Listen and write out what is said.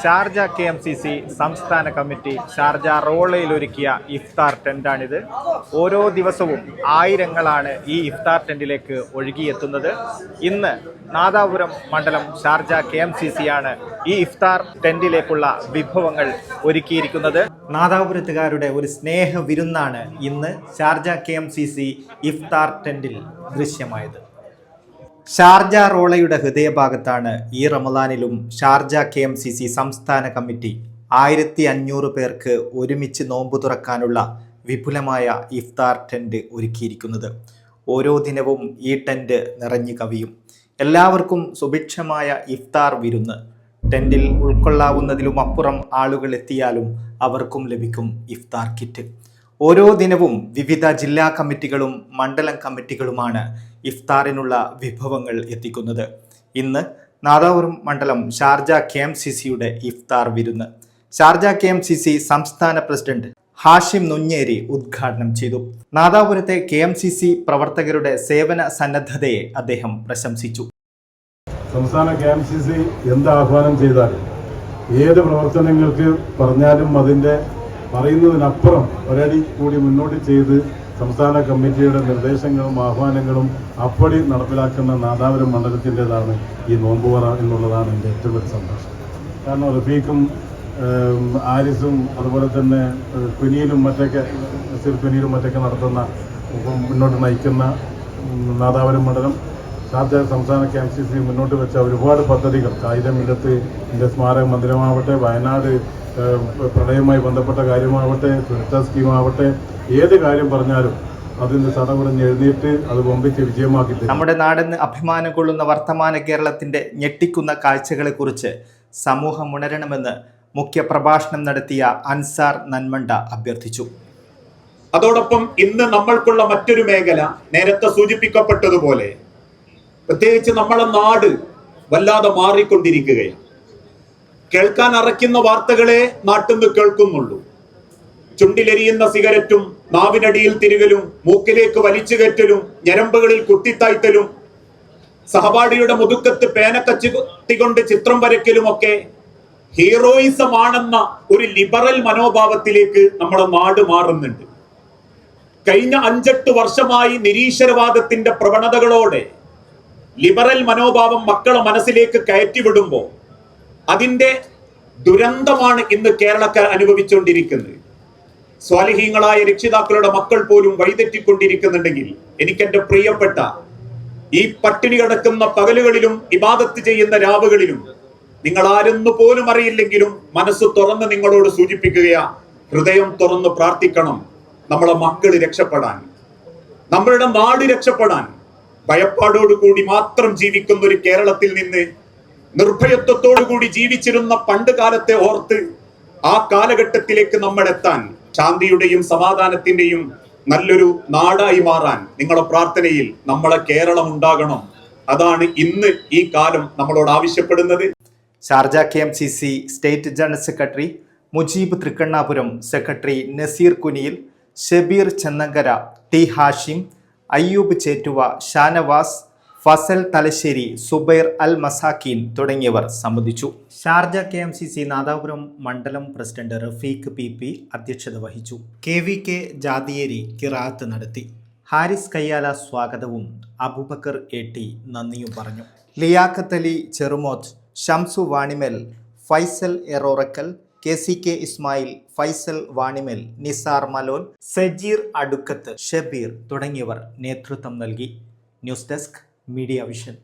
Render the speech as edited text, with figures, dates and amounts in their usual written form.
Sharjah KMCC സംസ്ഥാന committee Sharjah റോളയിൽ ഒരുക്കിയ ഇഫ്താർ ടെന്റാണിത്. ഓരോ ദിവസവും ആയിരങ്ങളാണ് ഈ ഇഫ്താർ ടെന്റിലേക്ക് ഒഴുകിയെത്തുന്നത്. ഇന്ന് നാദാപുരം മണ്ഡലം ഷാർജ KMCC ആണ് ഈ ഇഫ്താർ ടെന്റിലേക്കുള്ള വിഭവങ്ങൾ ഒരുക്കിയിരിക്കുന്നത്. നാദാപുരത്തുകാരുടെ ഒരു സ്നേഹ വിരുന്നാണ് ഇന്ന് ഷാർജ KMCC ഇഫ്താർ ടെന്റിൽ ദൃശ്യമായത്. ഷാർജ റോളയുടെ ഹൃദയഭാഗത്താണ് ഈ റമദാനിലും ഷാർജ KMCC സംസ്ഥാന കമ്മിറ്റി 1500 പേർക്ക് ഒരുമിച്ച് നോമ്പ് തുറക്കാനുള്ള വിപുലമായ ഇഫ്താർ ടെന്റ് ഒരുക്കിയിരിക്കുന്നത്. ഓരോ ദിനവും ഈ ടെന്റ് നിറഞ്ഞു കവിയും. എല്ലാവർക്കും സുഭിക്ഷമായ ഇഫ്താർ വിരുന്ന്. ടെന്റിൽ ഉൾക്കൊള്ളാവുന്നതിലും അപ്പുറം ആളുകൾ എത്തിയാലും അവർക്കും ലഭിക്കും ഇഫ്താർ കിറ്റ്. ഓരോ ദിനവും വിവിധ ജില്ലാ കമ്മിറ്റികളും മണ്ഡലം കമ്മിറ്റികളുമാണ് ഇഫ്താറിനുള്ള വിഭവങ്ങൾ എത്തിക്കുന്നത്. ഇന്ന് നാദാപുരം മണ്ഡലം ഷാർജ KMCCയുടെ ഇഫ്താർ വിരുന്ന് ഷാർജ KMCC സംസ്ഥാന പ്രസിഡന്റ് ഹാഷിം നുഞ്ഞേരി ഉദ്ഘാടനം ചെയ്തു. നാദാപുരത്തെ KMCC പ്രവർത്തകരുടെ സേവന സന്നദ്ധതയെ അദ്ദേഹം പ്രശംസിച്ചു. സംസ്ഥാന KMCC എന്ത് ആഹ്വാനം ചെയ്താലും ഏത് പ്രവർത്തനങ്ങൾക്ക് പറഞ്ഞാലും അതിൻ്റെ പറയുന്നതിനപ്പുറം ഒരടി കൂടി മുന്നോട്ട് ചെയ്ത് സംസ്ഥാന കമ്മിറ്റിയുടെ നിർദ്ദേശങ്ങളും ആഹ്വാനങ്ങളും അപ്പടി നടപ്പിലാക്കുന്ന നാദാപുരം മണ്ഡലത്തിൻ്റെതാണ് ഈ നോമ്പുവറ എന്നുള്ളതാണ് എൻ്റെ ഏറ്റവും വലിയ സന്തോഷം. കാരണം റഫീഖും ആരിസും അതുപോലെ തന്നെ കുനിയിലും മറ്റൊക്കെ നടത്തുന്ന മുന്നോട്ട് നയിക്കുന്ന നാദാപുരം മണ്ഡലം ഷാർജ സംസ്ഥാന KMCC മുന്നോട്ട് വെച്ച ഒരുപാട് പദ്ധതികൾ, കായിക മില്ലത്തിൻ്റെ സ്മാരക മന്ദിരമാവട്ടെ, വയനാട് പ്രളയവുമായി ബന്ധപ്പെട്ട കാര്യമാവട്ടെ, സുരക്ഷാ സ്കീമാവട്ടെ, ഏത് കാര്യം പറഞ്ഞാലും അതിന് സടകുടഞ്ഞ് എഴുന്നേറ്റ് അത് വമ്പിച്ച് വിജയമാക്കി. നമ്മുടെ നാടെന്ന് അഭിമാനം കൊള്ളുന്ന വർത്തമാന കേരളത്തിന്റെ ഞെട്ടിക്കുന്ന കാഴ്ചകളെക്കുറിച്ച് സമൂഹം ഉണരണമെന്ന് മുഖ്യ പ്രഭാഷണം നടത്തിയ അൻസാർ നന്മണ്ട അഭ്യർത്ഥിച്ചു. അതോടൊപ്പം ഇന്ന് നമ്മൾക്കുള്ള മറ്റൊരു മേഖല നേരത്തെ സൂചിപ്പിക്കപ്പെട്ടതുപോലെ പ്രത്യേകിച്ച് നമ്മളെ നാട് വല്ലാതെ മാറിക്കൊണ്ടിരിക്കുകയാണ്. കേൾക്കാൻ അറയ്ക്കുന്ന വാർത്തകളെ നാട്ടിൽ നിന്ന് കേൾക്കുന്നുള്ളൂ. ചുണ്ടിലെരിയുന്ന സിഗരറ്റും നാവിനടിയിൽ തിരുകലും മൂക്കിലേക്ക് വലിച്ചു കയറ്റലും ഞരമ്പുകളിൽ കുത്തിത്തായ്ത്തലും സഹപാഠിയുടെ മുതുക്കത്ത് പേനക്കച്ചുകൊണ്ട് ചിത്രം വരയ്ക്കലുമൊക്കെ ഹീറോയിസം ആണെന്ന ഒരു ലിബറൽ മനോഭാവത്തിലേക്ക് നമ്മുടെ നാട് മാറുന്നുണ്ട്. കഴിഞ്ഞ 5-8 വർഷമായി നിരീശ്വരവാദത്തിന്റെ പ്രവണതകളോടെ ലിബറൽ മനോഭാവം മക്കളെ മനസ്സിലേക്ക് കയറ്റിവിടുമ്പോൾ അതിന്റെ ദുരന്തമാണ് ഇന്ന് കേരളക്കാർ അനുഭവിച്ചുകൊണ്ടിരിക്കുന്നത്. സ്വാലിഹീങ്ങളായ രക്ഷിതാക്കളുടെ മക്കൾ പോലും വഴിതെറ്റിക്കൊണ്ടിരിക്കുന്നുണ്ടെങ്കിൽ എനിക്കെന്റെ പ്രിയപ്പെട്ട ഈ പട്ടിണി കിടക്കുന്ന പകലുകളിലും ഇബാദത്ത് ചെയ്യുന്ന രാവുകളിലും നിങ്ങൾ ആരെന്നു പോലും അറിയില്ലെങ്കിലും മനസ്സ് തുറന്ന് നിങ്ങളോട് സൂചിപ്പിക്കുകയാ, ഹൃദയം തുറന്ന് പ്രാർത്ഥിക്കണം. നമ്മളെ മക്കൾ രക്ഷപ്പെടാൻ, നമ്മളുടെ നാട് രക്ഷപ്പെടാൻ. ഭയപ്പാടോടുകൂടി മാത്രം ജീവിക്കുന്ന ഒരു കേരളത്തിൽ നിന്ന് നിർഭയത്വത്തോടുകൂടി ജീവിച്ചിരുന്ന പണ്ട് കാലത്തെ ഓർത്ത് ആ കാലഘട്ടത്തിലേക്ക് നമ്മൾ എത്താൻ, ശാന്തിയുടെയും സമാധാനത്തിന്റെയും നല്ലൊരു നാടായി മാറാൻ നിങ്ങളുടെ പ്രാർത്ഥനയിൽ നമ്മളെ കേരളം ഉണ്ടാകണം. അതാണ് ഇന്ന് ഈ കാലം നമ്മളോട് ആവശ്യപ്പെടുന്നത്. Sharjah KMCC state general secretary Mujeeb Thrikkannapuram, secretary Naseer Kuniyil, Shabeer Channankara, T Hashim, Ayyoob Chettuva, Shanavas, Fazal Thalassery, Subair Al Masakeen തുടങ്ങിയവർ സംബന്ധിച്ചു. ഷാർജ KMCC നാദാപുരം മണ്ഡലം പ്രസിഡന്റ് റഫീഖ് PP അധ്യക്ഷത വഹിച്ചു. KVK ജാദിയേരി ഖിറാഅത്ത് നടത്തി. ഹാരിസ് കയ്യാല സ്വാഗതവും അബൂബക്കർ AT നന്ദിയും പറഞ്ഞു. ലിയാഖത്ത് അലി ചെറുമോത്ത്, ഷംസു വാണിമേൽ, ഫൈസൽ എറോറക്കൽ, KCK ഇസ്മായിൽ, ഫൈസൽ വാണിമേൽ, നിസാർ മലോൻ, സജീർ അടുക്കത്ത്, ഷബീർ തുടങ്ങിയവർ നേതൃത്വം നൽകി. News desk media vision.